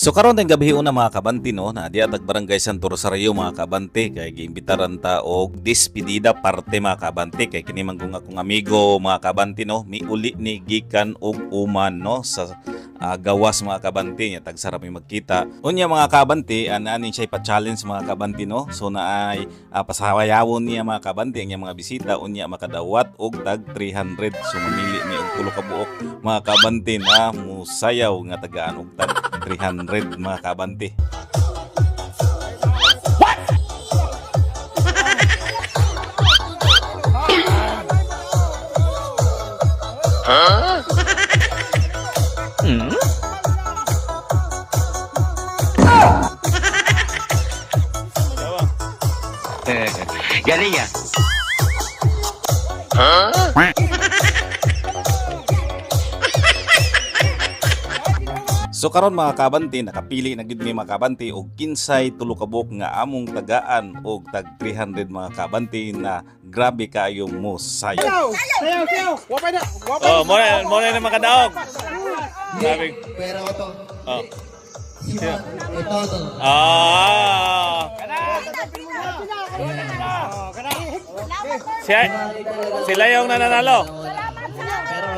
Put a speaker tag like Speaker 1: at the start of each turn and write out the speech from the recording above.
Speaker 1: So karon tayong gabi una mga kabanti no na di atag barangay Santo Rosario mga kabanti kay giimbitaran ta og despedida parte mga kabanti kay kini man akong amigo mga kabanti no miuli ni gikan og uman no sa gawas mga kabanti nya tag sarap mi magkita. Unya mga kabanti anin siya pa-challenge mga kabanti no. So naay pasahayawon niya mga kabanti ang mga bisita unya makadawat og tag 300. So mamili ni og tulo ka buok mga kabanti na musayaw nga tagaan og tag 300 mga kabanti. What? Huh?
Speaker 2: Galing ya?
Speaker 1: Huh? So karon mga kabanti nakapili na gid mi mga kabanti og kinsay tulo ka buok nga among tagaan og tag 300 mga kabanti na grabe kayo mo sayo.
Speaker 3: Sayaw. Wapay na.
Speaker 1: Oh, mo na makadaog. Grabe.
Speaker 3: Pero ito.
Speaker 1: Oh.
Speaker 3: Ito.
Speaker 1: Ah. Sila yung nananalo.
Speaker 3: Pero